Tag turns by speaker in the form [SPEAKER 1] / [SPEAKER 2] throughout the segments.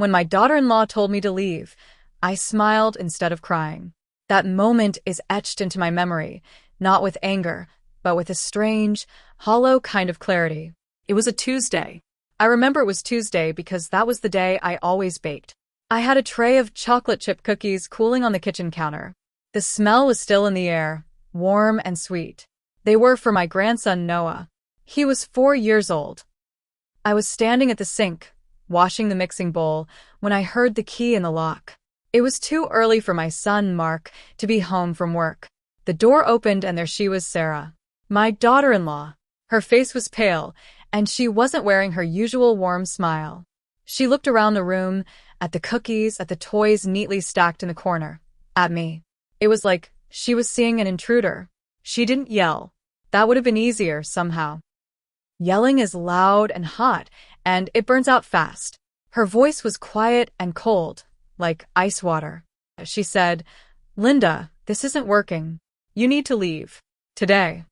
[SPEAKER 1] When my daughter-in-law told me to leave, I smiled instead of crying. That moment is etched into my memory, not with anger, but with a strange, hollow kind of clarity.
[SPEAKER 2] It was a Tuesday.
[SPEAKER 1] I remember it was Tuesday because that was the day I always baked. I had a tray of chocolate chip cookies cooling on the kitchen counter. The smell was still in the air, warm and sweet. They were for my grandson Noah. He was 4 years old. I was standing at the sink, washing the mixing bowl, when I heard the key in the lock. It was too early for my son, Mark, to be home from work. The door opened and there she was, Sarah, my daughter-in-law. Her face was pale, and she wasn't wearing her usual warm smile. She looked around the room, at the cookies, at the toys neatly stacked in the corner, at me. It was like she was seeing an intruder. She didn't yell. That would have been easier, somehow. Yelling is loud and hot, and it burns out fast. Her voice was quiet and cold, like ice water. She said, "Linda, this isn't working. You need to leave. Today."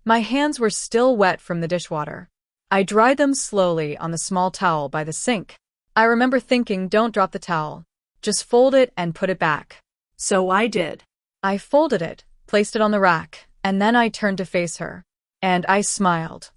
[SPEAKER 1] My hands were still wet from the dishwater. I dried them slowly on the small towel by the sink. I remember thinking, don't drop the towel. Just fold it and put it back.
[SPEAKER 2] So I did.
[SPEAKER 1] I folded it, placed it on the rack, and then I turned to face her. And I smiled.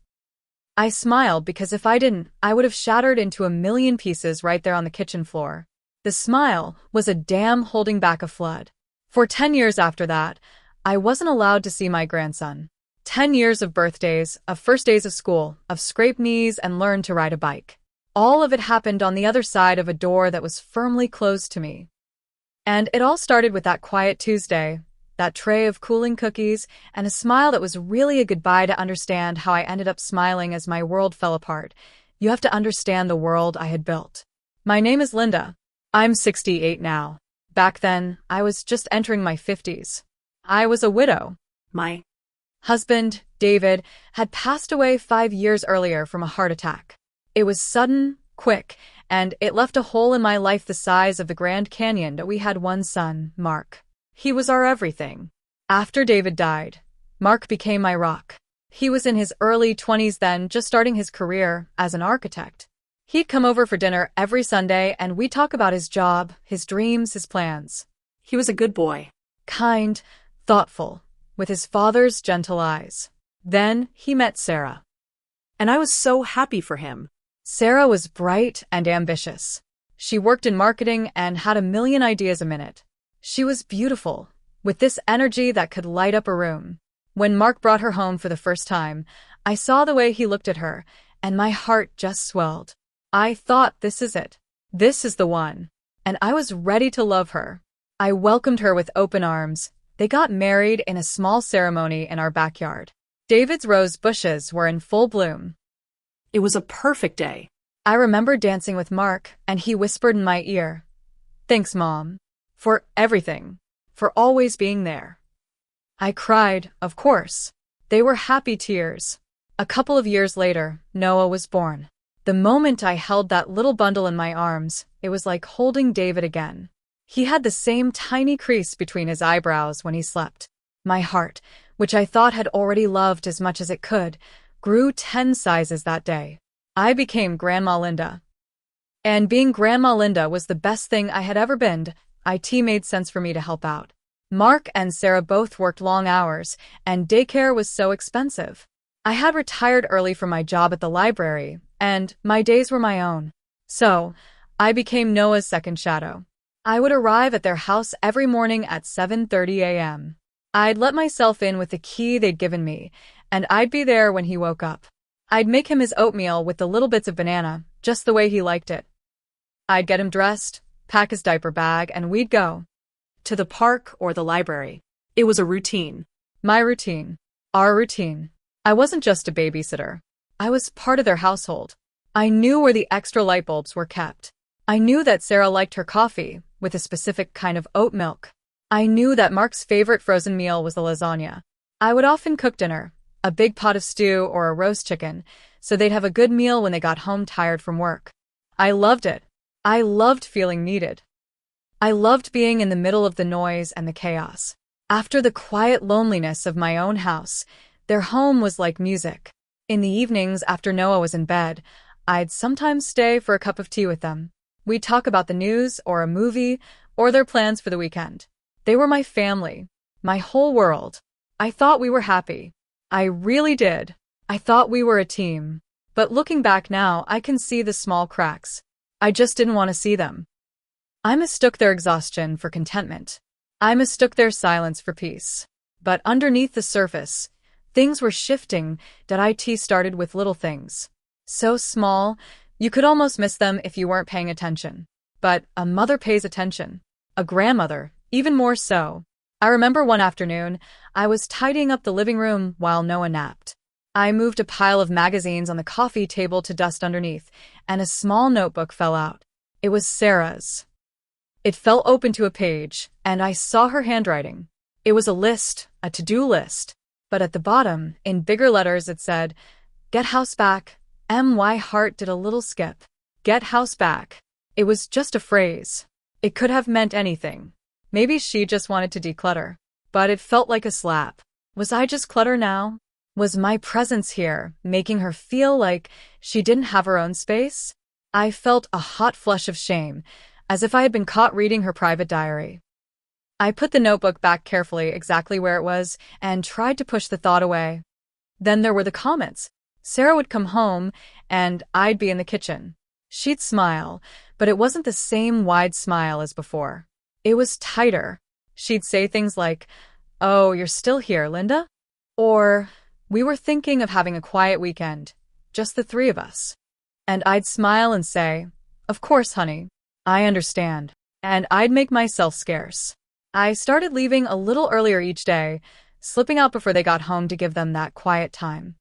[SPEAKER 1] I smiled because if I didn't, I would have shattered into a million pieces right there on the kitchen floor. The smile was a dam holding back a flood. For 10 years after that, I wasn't allowed to see my grandson. 10 years of birthdays, of first days of school, of scraped knees and learned to ride a bike. All of it happened on the other side of a door that was firmly closed to me. And it all started with that quiet Tuesday, that tray of cooling cookies, and a smile that was really a goodbye to understand how I ended up smiling as my world fell apart. You have to understand the world I had built. My name is Linda. I'm 68 now. Back then, I was just entering my 50s. I was a widow.
[SPEAKER 2] My
[SPEAKER 1] husband, David, had passed away 5 years earlier from a heart attack. It was sudden, quick, and it left a hole in my life the size of the Grand Canyon. That we had one son, Mark. He was our everything. After David died, Mark became my rock. He was in his early 20s then, just starting his career as an architect. He'd come over for dinner every Sunday and we'd talk about his job, his dreams, his plans.
[SPEAKER 2] He was a good boy.
[SPEAKER 1] Kind, thoughtful, with his father's gentle eyes. Then he met Sarah.
[SPEAKER 2] And I was so happy for him.
[SPEAKER 1] Sarah was bright and ambitious. She worked in marketing and had a million ideas a minute. She was beautiful, with this energy that could light up a room. When Mark brought her home for the first time, I saw the way he looked at her, and my heart just swelled. I thought, this is it. This is the one. And I was ready to love her. I welcomed her with open arms. They got married in a small ceremony in our backyard. David's rose bushes were in full bloom.
[SPEAKER 2] It was a perfect day.
[SPEAKER 1] I remember dancing with Mark, and he whispered in my ear, "Thanks, Mom, for everything, for always being there." I cried, of course. They were happy tears. A couple of years later, Noah was born. The moment I held that little bundle in my arms, it was like holding David again. He had the same tiny crease between his eyebrows when he slept. My heart, which I thought had already loved as much as it could, grew 10 sizes that day. I became Grandma Linda. And being Grandma Linda was the best thing I had ever been. It made sense for me to help out. Mark and Sarah both worked long hours, and daycare was so expensive. I had retired early from my job at the library, and my days were my own. So, I became Noah's second shadow. I would arrive at their house every morning at 7:30 a.m. I'd let myself in with the key they'd given me, and I'd be there when he woke up. I'd make him his oatmeal with the little bits of banana, just the way he liked it. I'd get him dressed, pack his diaper bag, and we'd go
[SPEAKER 2] to the park or the library. It was a routine.
[SPEAKER 1] My routine. Our routine. I wasn't just a babysitter. I was part of their household. I knew where the extra light bulbs were kept. I knew that Sarah liked her coffee, with a specific kind of oat milk. I knew that Mark's favorite frozen meal was the lasagna. I would often cook dinner, a big pot of stew or a roast chicken, so they'd have a good meal when they got home tired from work. I loved it. I loved feeling needed. I loved being in the middle of the noise and the chaos. After the quiet loneliness of my own house, their home was like music. In the evenings after Noah was in bed, I'd sometimes stay for a cup of tea with them. We'd talk about the news or a movie or their plans for the weekend. They were my family, my whole world. I thought we were happy. I really did. I thought we were a team. But looking back now, I can see the small cracks. I just didn't want to see them. I mistook their exhaustion for contentment. I mistook their silence for peace. But underneath the surface, things were shifting. It started with little things. So small, you could almost miss them if you weren't paying attention. But a mother pays attention. A grandmother, even more so. I remember one afternoon, I was tidying up the living room while Noah napped. I moved a pile of magazines on the coffee table to dust underneath, and a small notebook fell out. It was Sarah's. It fell open to a page, and I saw her handwriting. It was a list, a to-do list. But at the bottom, in bigger letters, it said, "Get house back." My heart did a little skip. Get house back. It was just a phrase. It could have meant anything. Maybe she just wanted to declutter. But it felt like a slap. Was I just clutter now? Was my presence here making her feel like she didn't have her own space? I felt a hot flush of shame, as if I had been caught reading her private diary. I put the notebook back carefully exactly where it was and tried to push the thought away. Then there were the comments. Sarah would come home, and I'd be in the kitchen. She'd smile, but it wasn't the same wide smile as before. It was tighter. She'd say things like, "Oh, you're still here, Linda?" Or, "We were thinking of having a quiet weekend, just the three of us." And I'd smile and say, "Of course, honey. I understand." And I'd make myself scarce. I started leaving a little earlier each day, slipping out before they got home to give them that quiet time.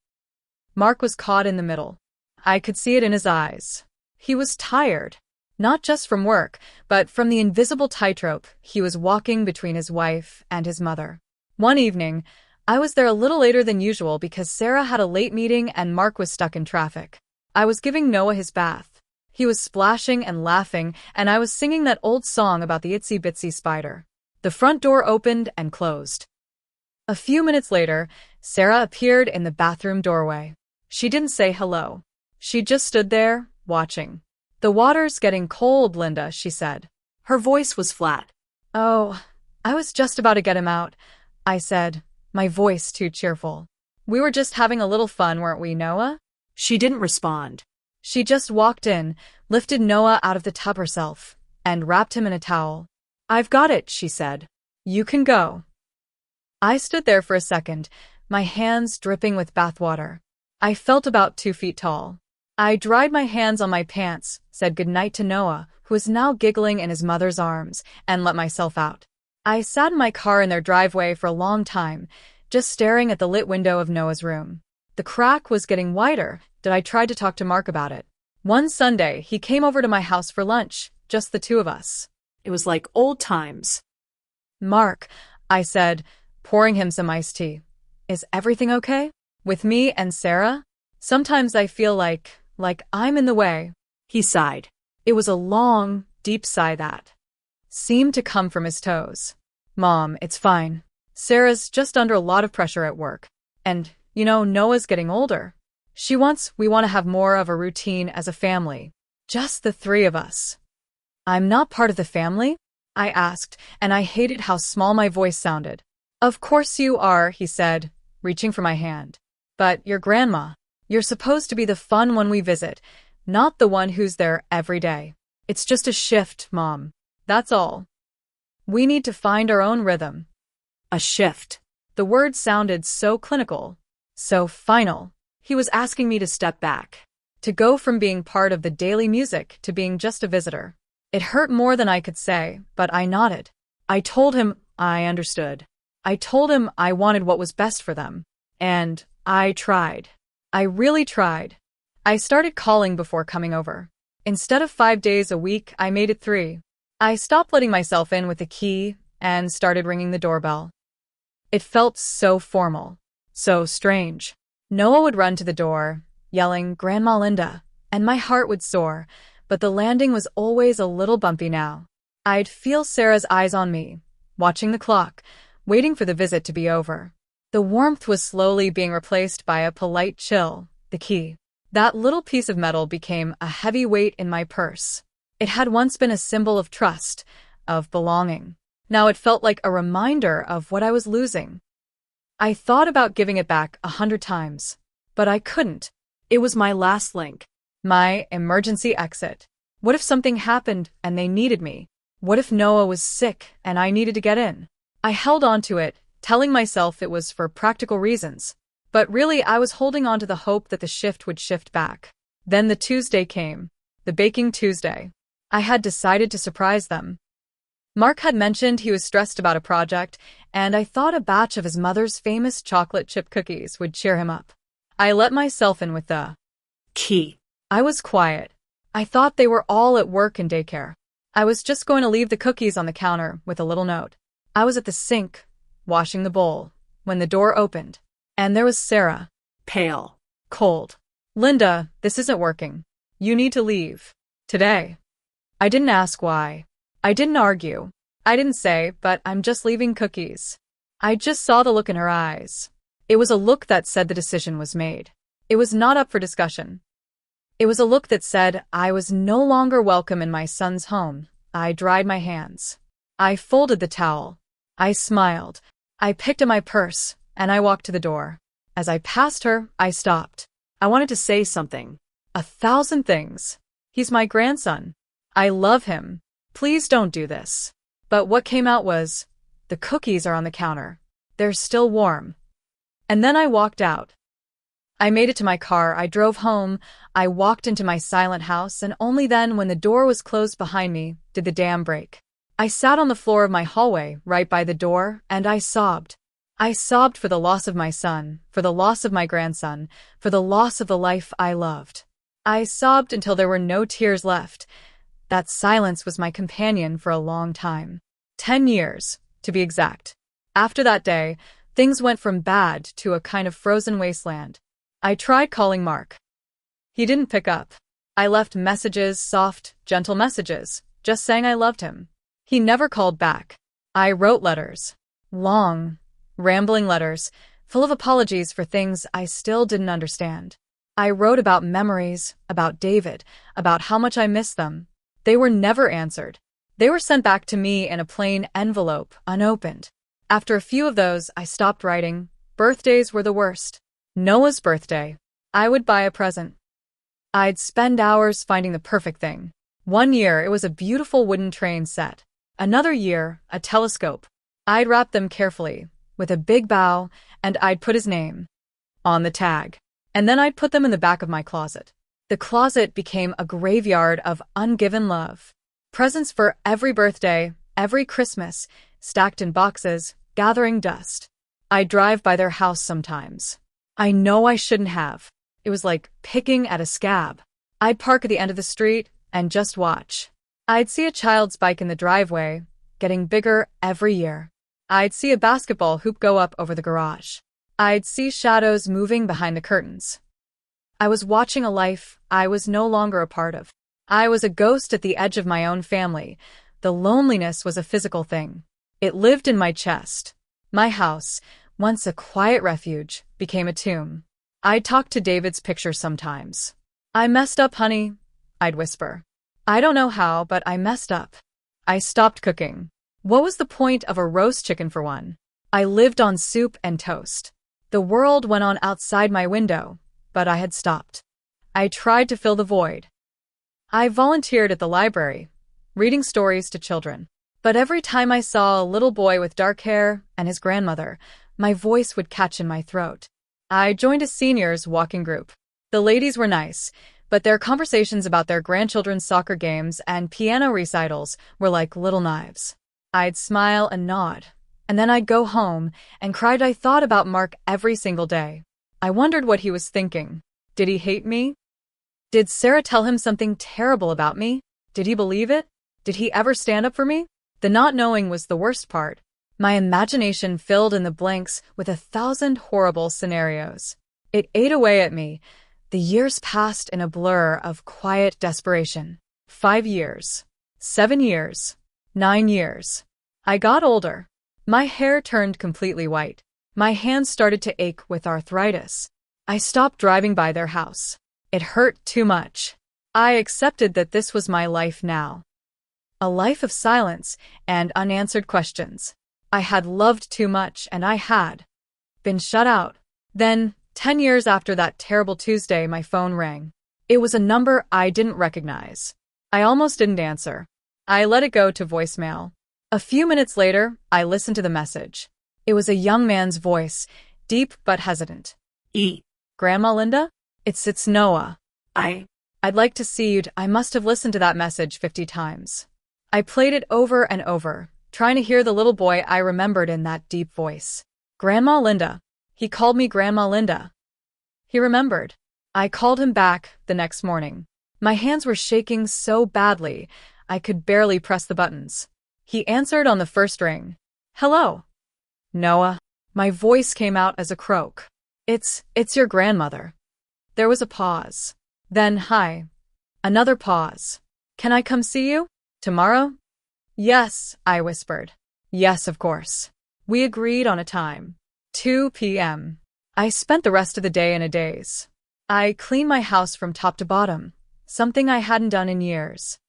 [SPEAKER 1] Mark was caught in the middle. I could see it in his eyes. He was tired. Not just from work, but from the invisible tightrope he was walking between his wife and his mother. One evening, I was there a little later than usual because Sarah had a late meeting and Mark was stuck in traffic. I was giving Noah his bath. He was splashing and laughing, and I was singing that old song about the itsy bitsy spider. The front door opened and closed. A few minutes later, Sarah appeared in the bathroom doorway. She didn't say hello. She just stood there, watching. "The water's getting cold, Linda," she said.
[SPEAKER 2] Her voice was flat.
[SPEAKER 1] "Oh, I was just about to get him out," I said, my voice too cheerful. "We were just having a little fun, weren't we, Noah?"
[SPEAKER 2] She didn't respond.
[SPEAKER 1] She just walked in, lifted Noah out of the tub herself, and wrapped him in a towel. "I've got it," she said. "You can go." I stood there for a second, my hands dripping with bathwater. I felt about 2 feet tall. I dried my hands on my pants, said goodnight to Noah, who was now giggling in his mother's arms, and let myself out. I sat in my car in their driveway for a long time, just staring at the lit window of Noah's room. The crack was getting wider. I tried to talk to Mark about it. One Sunday, he came over to my house for lunch, just the two of us.
[SPEAKER 2] It was like old times.
[SPEAKER 1] "Mark," I said, pouring him some iced tea. "Is everything okay? With me and Sarah? Sometimes I feel like I'm in the way."
[SPEAKER 2] He sighed.
[SPEAKER 1] It was a long, deep sigh that seemed to come from his toes. "Mom, it's fine. Sarah's just under a lot of pressure at work. And, Noah's getting older. We want to have more of a routine as a family. Just the three of us." "I'm not part of the family?" I asked, and I hated how small my voice sounded. "Of course you are," he said, reaching for my hand. "But your grandma. You're supposed to be the fun one we visit, not the one who's there every day. It's just a shift, Mom. That's all. We need to find our own rhythm."
[SPEAKER 2] A shift.
[SPEAKER 1] The word sounded so clinical, so final. He was asking me to step back, to go from being part of the daily music to being just a visitor. It hurt more than I could say, but I nodded. I told him I understood. I told him I wanted what was best for them. And I tried. I really tried. I started calling before coming over. Instead of 5 days a week, I made it 3. I stopped letting myself in with the key and started ringing the doorbell. It felt so formal, so strange. Noah would run to the door, yelling, "Grandma Linda," and my heart would soar, but the landing was always a little bumpy now. I'd feel Sarah's eyes on me, watching the clock, waiting for the visit to be over. The warmth was slowly being replaced by a polite chill, the key. That little piece of metal became a heavy weight in my purse. It had once been a symbol of trust, of belonging. Now it felt like a reminder of what I was losing. I thought about giving it back 100 times, but I couldn't.
[SPEAKER 2] It was my last link.
[SPEAKER 1] My emergency exit. What if something happened and they needed me? What if Noah was sick and I needed to get in? I held on to it, telling myself it was for practical reasons. But really, I was holding on to the hope that the shift would shift back. Then the Tuesday came. The baking Tuesday. I had decided to surprise them. Mark had mentioned he was stressed about a project, and I thought a batch of his mother's famous chocolate chip cookies would cheer him up. I let myself in with the
[SPEAKER 2] Key.
[SPEAKER 1] I was quiet. I thought they were all at work and daycare. I was just going to leave the cookies on the counter with a little note. I was at the sink, washing the bowl, when the door opened. And there was Sarah.
[SPEAKER 2] Pale.
[SPEAKER 1] Cold. Linda, this isn't working. You need to leave. Today. I didn't ask why. I didn't argue. I didn't say, but I'm just leaving cookies. I just saw the look in her eyes. It was a look that said the decision was made. It was not up for discussion. It was a look that said I was no longer welcome in my son's home. I dried my hands. I folded the towel. I smiled. I picked up my purse, and I walked to the door. As I passed her, I stopped.
[SPEAKER 2] I wanted to say something.
[SPEAKER 1] 1,000 things. He's my grandson. I love him. Please don't do this. But what came out was, the cookies are on the counter. They're still warm. And then I walked out. I made it to my car, I drove home, I walked into my silent house, and only then, when the door was closed behind me, did the dam break. I sat on the floor of my hallway, right by the door, and I sobbed. I sobbed for the loss of my son, for the loss of my grandson, for the loss of the life I loved. I sobbed until there were no tears left. That silence was my companion for a long time. 10 years, to be exact. After that day, things went from bad to a kind of frozen wasteland. I tried calling Mark. He didn't pick up. I left messages, soft, gentle messages, just saying I loved him. He never called back. I wrote letters. Long, rambling letters, full of apologies for things I still didn't understand. I wrote about memories, about David, about how much I missed them. They were never answered. They were sent back to me in a plain envelope, unopened. After a few of those, I stopped writing. Birthdays were the worst. Noah's birthday. I would buy a present. I'd spend hours finding the perfect thing. One year, it was a beautiful wooden train set. Another year, a telescope. I'd wrap them carefully, with a big bow, and I'd put his name on the tag. And then I'd put them in the back of my closet. The closet became a graveyard of ungiven love. Presents for every birthday, every Christmas, stacked in boxes, gathering dust. I'd drive by their house sometimes. I know I shouldn't have. It was like picking at a scab. I'd park at the end of the street and just watch. I'd see a child's bike in the driveway, getting bigger every year. I'd see a basketball hoop go up over the garage. I'd see shadows moving behind the curtains. I was watching a life I was no longer a part of. I was a ghost at the edge of my own family. The loneliness was a physical thing. It lived in my chest. My house, once a quiet refuge, became a tomb. I'd talk to David's picture sometimes. I messed up, honey, I'd whisper. I don't know how, but I messed up. I stopped cooking. What was the point of a roast chicken for one? I lived on soup and toast. The world went on outside my window, but I had stopped. I tried to fill the void. I volunteered at the library, reading stories to children. But every time I saw a little boy with dark hair and his grandmother, my voice would catch in my throat. I joined a seniors walking group. The ladies were nice, but their conversations about their grandchildren's soccer games and piano recitals were like little knives. I'd smile and nod, and then I'd go home and cry. I thought about Mark every single day. I wondered what he was thinking. Did he hate me? Did Sarah tell him something terrible about me? Did he believe it? Did he ever stand up for me? The not knowing was the worst part. My imagination filled in the blanks with 1,000 horrible scenarios. It ate away at me. The years passed in a blur of quiet desperation. 5 years. 7 years. 9 years. I got older. My hair turned completely white. My hands started to ache with arthritis. I stopped driving by their house. It hurt too much. I accepted that this was my life now. A life of silence and unanswered questions. I had loved too much and I had been shut out. Then, 10 years after that terrible Tuesday, my phone rang. It was a number I didn't recognize. I almost didn't answer. I let it go to voicemail. A few minutes later, I listened to the message. It was a young man's voice, deep but hesitant. Grandma Linda? It's Noah. I'd like to see you. I must have listened to that message 50 times. I played it over and over, trying to hear the little boy I remembered in that deep voice. Grandma Linda. He called me Grandma Linda. He remembered. I called him back the next morning. My hands were shaking so badly, I could barely press the buttons. He answered on the first ring. Hello. Noah. My voice came out as a croak. It's your grandmother. There was a pause. Then, hi. Another pause. Can I come see you? Tomorrow? Yes, I whispered. Yes, of course. We agreed on a time. 2 p.m. I spent the rest of the day in a daze. I cleaned my house from top to bottom, something I hadn't done in years.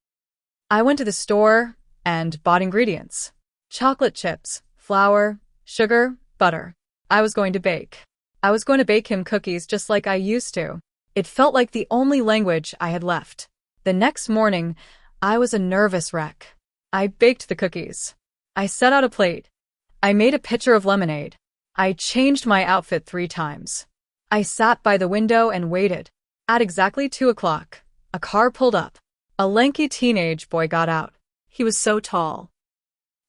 [SPEAKER 1] I went to the store and bought ingredients. Chocolate chips, flour, sugar, butter. I was going to bake. I was going to bake him cookies just like I used to. It felt like the only language I had left. The next morning, I was a nervous wreck. I baked the cookies. I set out a plate. I made a pitcher of lemonade. I changed my outfit 3 times. I sat by the window and waited. At exactly 2 o'clock, a car pulled up. A lanky teenage boy got out.
[SPEAKER 2] He was so tall.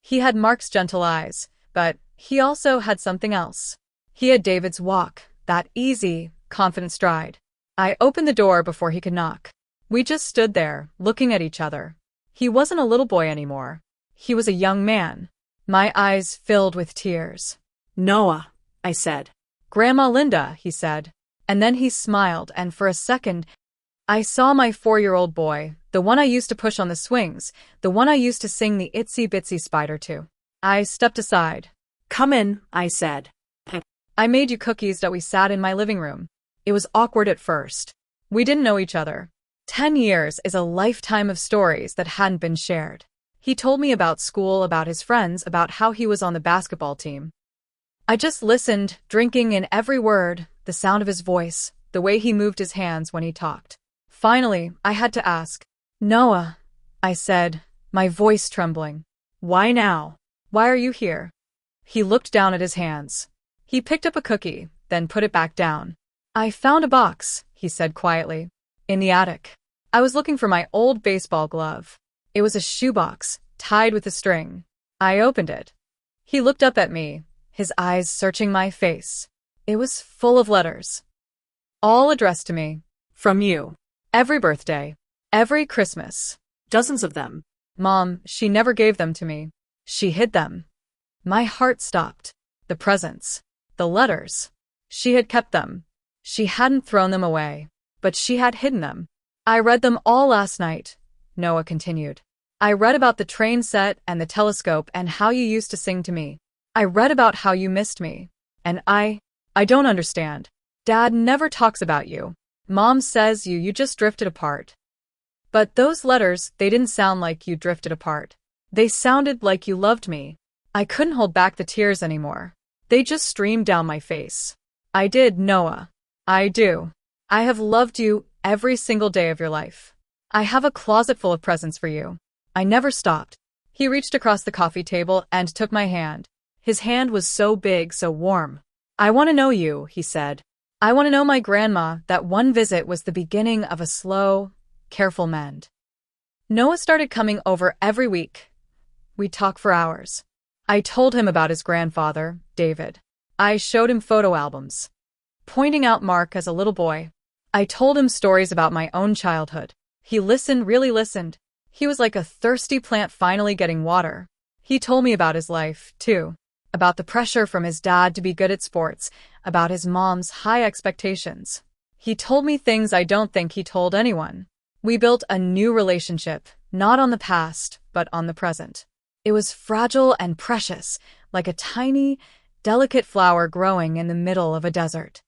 [SPEAKER 1] He had Mark's gentle eyes, but he also had something else. He had David's walk, that easy, confident stride. I opened the door before he could knock. We just stood there, looking at each other. He wasn't a little boy anymore. He was a young man. My eyes filled with tears.
[SPEAKER 2] Noah, I said.
[SPEAKER 1] Grandma Linda, he said. And then he smiled, and for a second, I saw my 4-year-old boy, the one I used to push on the swings, the one I used to sing the Itsy Bitsy Spider to. I stepped aside.
[SPEAKER 2] Come in, I said.
[SPEAKER 1] I made you cookies that we sat in my living room. It was awkward at first. We didn't know each other. 10 years is a lifetime of stories that hadn't been shared. He told me about school, about his friends, about how he was on the basketball team. I just listened, drinking in every word, the sound of his voice, the way he moved his hands when he talked. Finally, I had to ask. Noah, I said, my voice trembling. Why now? Why are you here? He looked down at his hands. He picked up a cookie, then put it back down. I found a box, he said quietly. In the attic. I was looking for my old baseball glove. It was a shoebox, tied with a string. I opened it. He looked up at me, his eyes searching my face. It was full of letters. All addressed to me.
[SPEAKER 2] From you.
[SPEAKER 1] Every birthday. Every Christmas.
[SPEAKER 2] Dozens of them.
[SPEAKER 1] Mom, she never gave them to me. She hid them. My heart stopped. The presents. The letters. She had kept them. She hadn't thrown them away. But she had hidden them. I read them all last night, Noah continued. I read about the train set and the telescope and how you used to sing to me. I read about how you missed me. And I don't understand. Dad never talks about you. Mom says you just drifted apart. But those letters, they didn't sound like you drifted apart. They sounded like you loved me. I couldn't hold back the tears anymore. They just streamed down my face. I did, Noah. I do. I have loved you every single day of your life. I have a closet full of presents for you. I never stopped. He reached across the coffee table and took my hand. His hand was so big, so warm. I want to know you, he said. I want to know my grandma. That one visit was the beginning of a slow, careful mend. Noah started coming over every week. We'd talk for hours. I told him about his grandfather, David. I showed him photo albums, pointing out Mark as a little boy. I told him stories about my own childhood. He listened, really listened. He was like a thirsty plant finally getting water. He told me about his life, too. About the pressure from his dad to be good at sports, about his mom's high expectations. He told me things I don't think he told anyone. We built a new relationship, not on the past, but on the present. It was fragile and precious, like a tiny, delicate flower growing in the middle of a desert.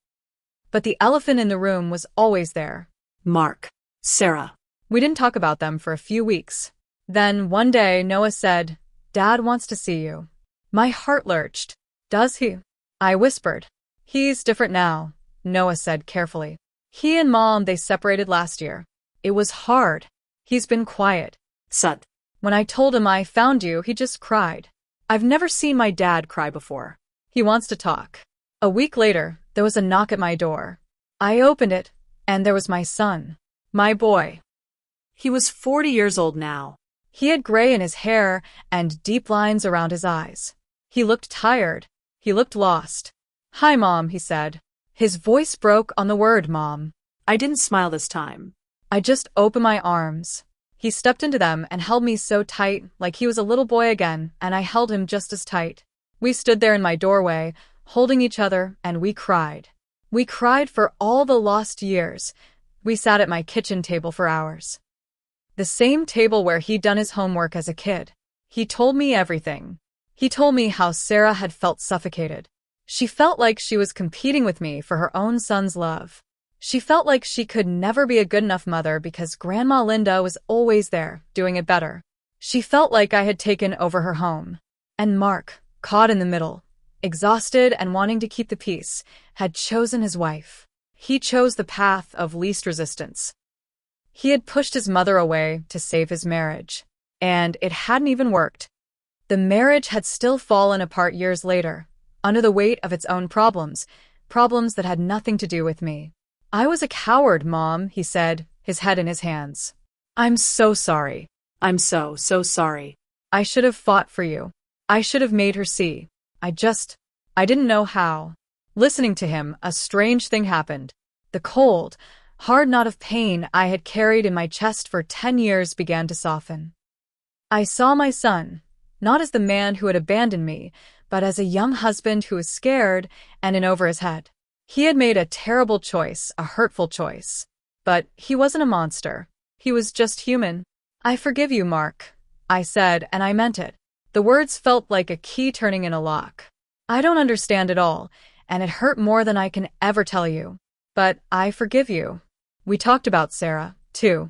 [SPEAKER 1] But the elephant in the room was always there.
[SPEAKER 2] Mark. Sarah.
[SPEAKER 1] We didn't talk about them for a few weeks. Then, one day, Noah said, "Dad wants to see you." My heart lurched. "Does he?" I whispered. "He's different now," Noah said carefully. "He and Mom, they separated last year. It was hard. He's been quiet."
[SPEAKER 2] Sut.
[SPEAKER 1] When I told him I found you, he just cried.
[SPEAKER 2] I've never seen my dad cry before.
[SPEAKER 1] He wants to talk. A week later, there was a knock at my door. I opened it, and there was my son. My boy.
[SPEAKER 2] He was 40 years old now.
[SPEAKER 1] He had gray in his hair and deep lines around his eyes. He looked tired. He looked lost. "Hi, Mom," he said. His voice broke on the word Mom.
[SPEAKER 2] I didn't smile this time.
[SPEAKER 1] I just opened my arms. He stepped into them and held me so tight, like he was a little boy again, and I held him just as tight. We stood there in my doorway, holding each other, and we cried. We cried for all the lost years. We sat at my kitchen table for hours. The same table where he'd done his homework as a kid. He told me everything. He told me how Sarah had felt suffocated. She felt like she was competing with me for her own son's love. She felt like she could never be a good enough mother because Grandma Linda was always there, doing it better. She felt like I had taken over her home. And Mark, caught in the middle, exhausted and wanting to keep the peace, had chosen his wife. He chose the path of least resistance. He had pushed his mother away to save his marriage. And it hadn't even worked. The marriage had still fallen apart years later, under the weight of its own problems that had nothing to do with me. "I was a coward, Mom," he said, his head in his hands. "I'm so sorry.
[SPEAKER 2] I'm so sorry.
[SPEAKER 1] I should have fought for you. I should have made her see. I didn't know how." Listening to him, a strange thing happened. The cold, hard knot of pain I had carried in my chest for 10 years began to soften. I saw my son, not as the man who had abandoned me, but as a young husband who was scared and in over his head. He had made a terrible choice, a hurtful choice. But he wasn't a monster. He was just human. "I forgive you, Mark," I said, and I meant it. The words felt like a key turning in a lock. I don't understand it all, and it hurt more than I can ever tell you. But I forgive you. We talked about Sarah, too.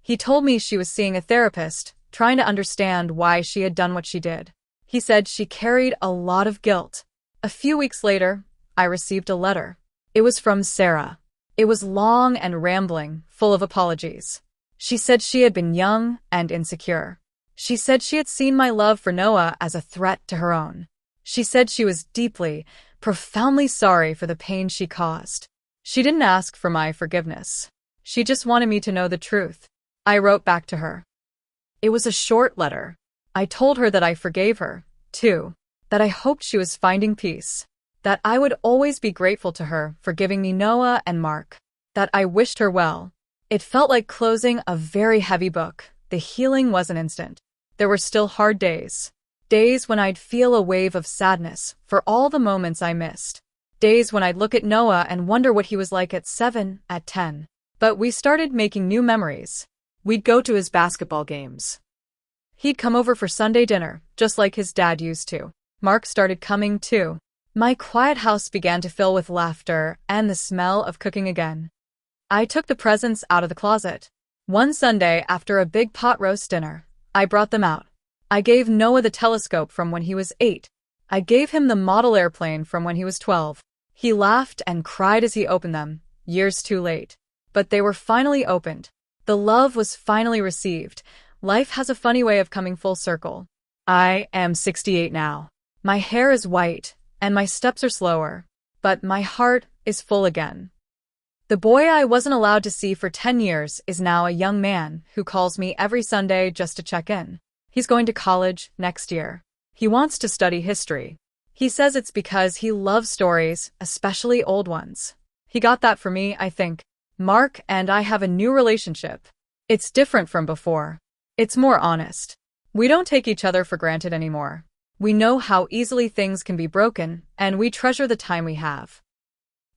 [SPEAKER 1] He told me she was seeing a therapist, trying to understand why she had done what she did. He said she carried a lot of guilt. A few weeks later, I received a letter. It was from Sarah. It was long and rambling, full of apologies. She said she had been young and insecure. She said she had seen my love for Noah as a threat to her own. She said she was deeply, profoundly sorry for the pain she caused. She didn't ask for my forgiveness. She just wanted me to know the truth. I wrote back to her. It was a short letter. I told her that I forgave her, too, that I hoped she was finding peace, that I would always be grateful to her for giving me Noah and Mark, that I wished her well. It felt like closing a very heavy book. The healing wasn't instant. There were still hard days. Days when I'd feel a wave of sadness for all the moments I missed. Days when I'd look at Noah and wonder what he was like at 7, at 10. But we started making new memories. We'd go to his basketball games. He'd come over for Sunday dinner, just like his dad used to. Mark started coming too. My quiet house began to fill with laughter and the smell of cooking again. I took the presents out of the closet. One Sunday, after a big pot roast dinner, I brought them out. I gave Noah the telescope from when he was 8. I gave him the model airplane from when he was 12. He laughed and cried as he opened them, years too late. But they were finally opened. The love was finally received. Life has a funny way of coming full circle. I am 68 now. My hair is white, and my steps are slower. But my heart is full again. The boy I wasn't allowed to see for 10 years is now a young man who calls me every Sunday just to check in. He's going to college next year. He wants to study history. He says it's because he loves stories, especially old ones. He got that for me, I think. Mark and I have a new relationship. It's different from before. It's more honest. We don't take each other for granted anymore. We know how easily things can be broken, and we treasure the time we have.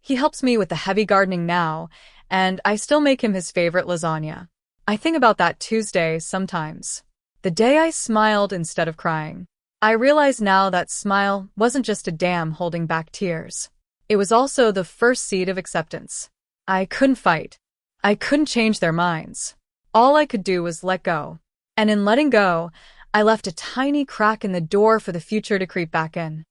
[SPEAKER 1] He helps me with the heavy gardening now, and I still make him his favorite lasagna. I think about that Tuesday sometimes. The day I smiled instead of crying. I realize now that smile wasn't just a dam holding back tears. It was also the first seed of acceptance. I couldn't fight. I couldn't change their minds. All I could do was let go. And in letting go, I left a tiny crack in the door for the future to creep back in.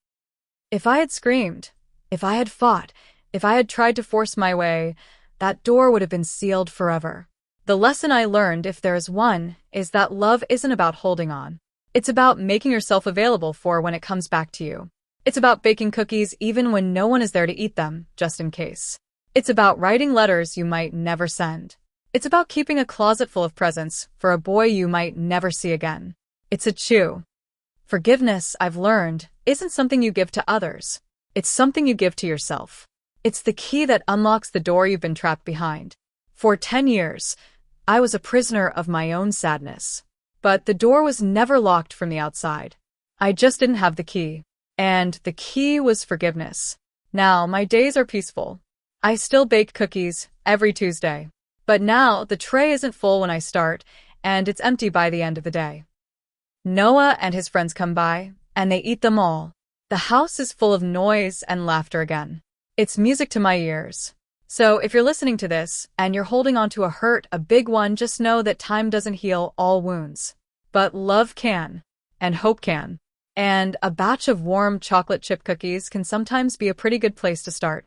[SPEAKER 1] If I had screamed, if I had fought, if I had tried to force my way, that door would have been sealed forever. The lesson I learned, if there is one, is that love isn't about holding on. It's about making yourself available for when it comes back to you. It's about baking cookies even when no one is there to eat them, just in case. It's about writing letters you might never send. It's about keeping a closet full of presents for a boy you might never see again. It's a chew. Forgiveness, I've learned, isn't something you give to others. It's something you give to yourself. It's the key that unlocks the door you've been trapped behind. For 10 years, I was a prisoner of my own sadness. But the door was never locked from the outside. I just didn't have the key. And the key was forgiveness. Now, my days are peaceful. I still bake cookies every Tuesday. But now, the tray isn't full when I start, and it's empty by the end of the day. Noah and his friends come by, and they eat them all. The house is full of noise and laughter again. It's music to my ears. So if you're listening to this, and you're holding on to a hurt, a big one, just know that time doesn't heal all wounds. But love can. And hope can. And a batch of warm chocolate chip cookies can sometimes be a pretty good place to start.